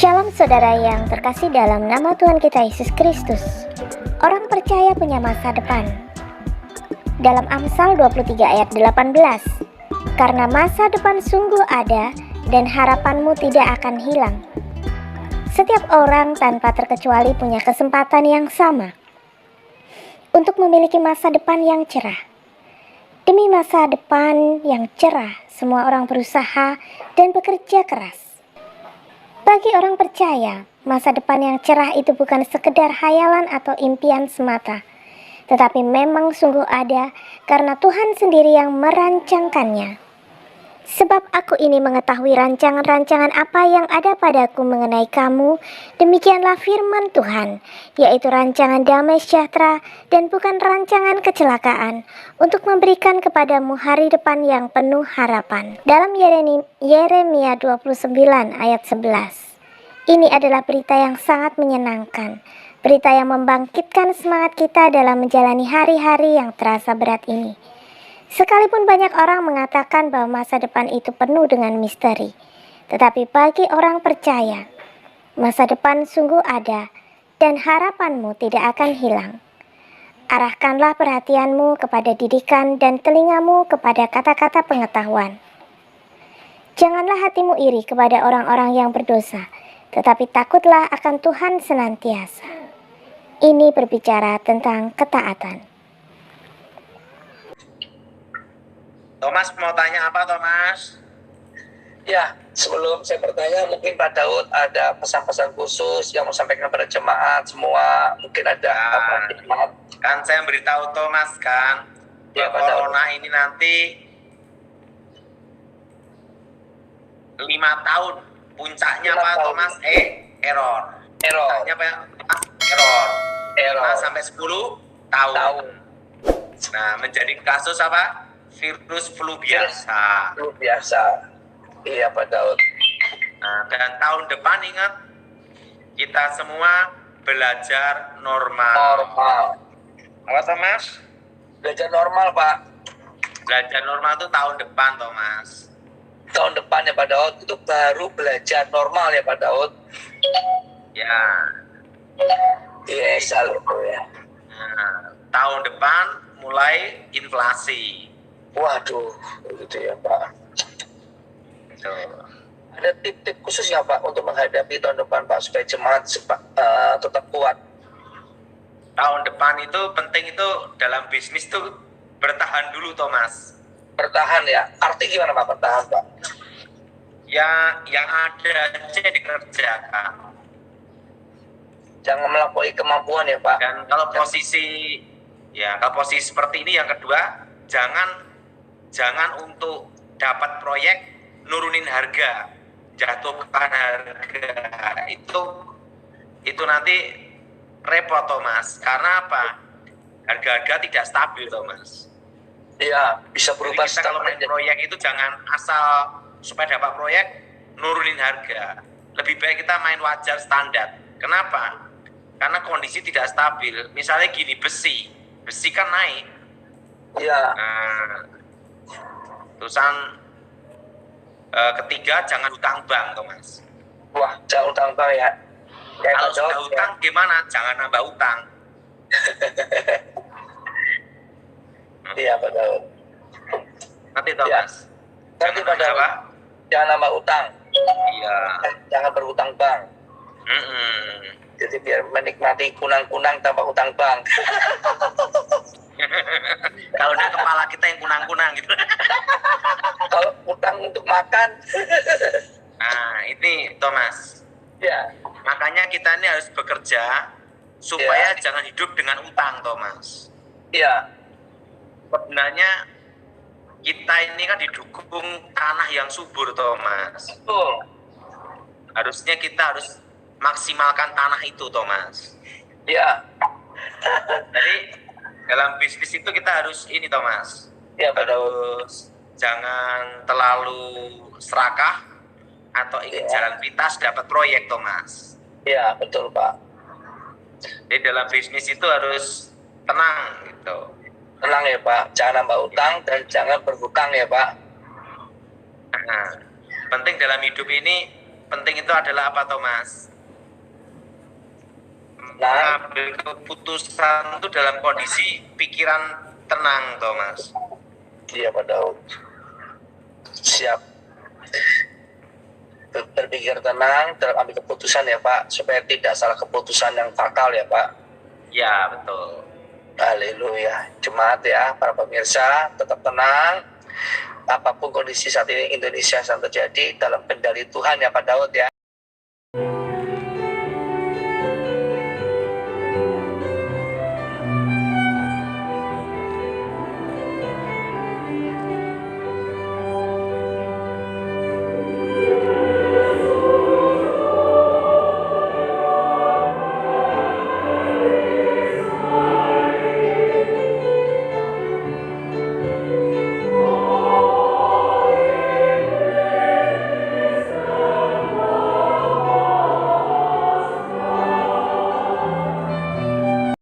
Shalom saudara yang terkasih dalam nama Tuhan kita Yesus Kristus. Orang percaya punya masa depan. Dalam Amsal 23 ayat 18, karena masa depan sungguh ada dan harapanmu tidak akan hilang. Setiap orang tanpa terkecuali punya kesempatan yang sama untuk memiliki masa depan yang cerah. Demi masa depan yang cerah, semua orang berusaha dan bekerja keras. Bagi orang percaya, masa depan yang cerah itu bukan sekedar hayalan atau impian semata, tetapi memang sungguh ada karena Tuhan sendiri yang merancangkannya. Sebab aku ini mengetahui rancangan-rancangan apa yang ada padaku mengenai kamu, demikianlah firman Tuhan, yaitu rancangan damai sejahtera dan bukan rancangan kecelakaan, untuk memberikan kepadamu hari depan yang penuh harapan. Dalam Yeremia 29 ayat 11, ini adalah berita yang sangat menyenangkan, berita yang membangkitkan semangat kita dalam menjalani hari-hari yang terasa berat ini. Sekalipun banyak orang mengatakan bahwa masa depan itu penuh dengan misteri, tetapi bagi orang percaya, masa depan sungguh ada dan harapanmu tidak akan hilang. Arahkanlah perhatianmu kepada didikan dan telingamu kepada kata-kata pengetahuan. Janganlah hatimu iri kepada orang-orang yang berdosa, tetapi takutlah akan Tuhan senantiasa. Ini berbicara tentang ketaatan. Thomas mau tanya apa, Thomas? Ya, sebelum saya bertanya, mungkin Pak Daud ada pesan-pesan khusus yang mau sampaikan kepada jemaat semua. Mungkin ada apa? Kan saya beritahu Thomas kan, Ya, Pak corona ini nanti 5 tahun. Puncaknya 5 Pak tahun. Thomas? Error. Puncaknya Pak Thomas? Error. 5 sampai 10 tahun. Nah, menjadi kasus apa? Virus flu biasa. Luar biasa. Iya, Pak Daud. Nah, dan tahun depan ingat, kita semua belajar normal. Normal. Apa Thomas? Belajar normal, Pak. Belajar normal itu tahun depan, Thomas. Tahun depan ya, Pak Daud. Itu baru belajar normal ya, Pak Daud. Ya. Iya, salut ya. Nah, tahun depan mulai inflasi. Waduh, begitu ya, Pak. Tuh. Ada tip-tip khusus ya, Pak, untuk menghadapi tahun depan, Pak, supaya jemaat tetap kuat. Tahun depan itu penting itu dalam bisnis tuh bertahan dulu, Thomas. Bertahan ya. Arti gimana, Pak, bertahan, Pak? Ya, yang ada aja dikerjakan. Jangan melampaui kemampuan ya, Pak. Dan kalau posisi seperti ini, yang kedua, jangan untuk dapat proyek nurunin harga, jatuhkan harga. Itu nanti repot, Thomas. Karena apa? Harga-harga tidak stabil, Thomas. Iya, bisa berubah. Jadi kita kalau main proyek itu jangan asal supaya dapat proyek nurunin harga. Lebih baik kita main wajar standar. Kenapa? Karena kondisi tidak stabil. Misalnya gini, besi kan naik. Iya. Nah, terusan ketiga, jangan hutang bank, Thomas. Wah, jangan utang, Pak ya. Kalau sudah hutang gimana? Jangan nambah hutang. Iya, Pak Daud. Nanti, Thomas. Nanti, Pak Daud. Apa? Jangan nambah utang. Iya. Jangan berhutang bank. Jadi biar menikmati kunang-kunang tanpa hutang bank. Kalau udah kepala kita yang kunang-kunang gitu. Kalau utang untuk makan. Nah, ini Thomas. Ya. Makanya kita ini harus bekerja supaya jangan hidup dengan utang, Thomas. Iya. Sebenarnya kita ini kan didukung tanah yang subur, Thomas. Betul. Harusnya kita harus maksimalkan tanah itu, Thomas. Iya. Jadi dalam bisnis itu kita harus ini, Thomas. Iya, Pak Daud. Terus jangan terlalu serakah atau ingin jalan pintas dapat proyek, Thomas. Iya, betul, Pak. Jadi dalam bisnis itu harus tenang gitu. Tenang ya, Pak. Jangan nambah utang dan jangan berhutang ya, Pak. Nah, penting dalam hidup ini penting itu adalah apa, Thomas? Nah, Mengambil keputusan itu dalam kondisi pikiran tenang, Thomas. iya Pak Daud. Siap. Berpikir tenang dalam ambil keputusan ya Pak, supaya tidak salah keputusan yang fatal ya Pak. Ya, betul. Haleluya. Jemaat ya, para pemirsa, tetap tenang. Apapun kondisi saat ini Indonesia sedang terjadi dalam kendali Tuhan ya Pak Daud ya.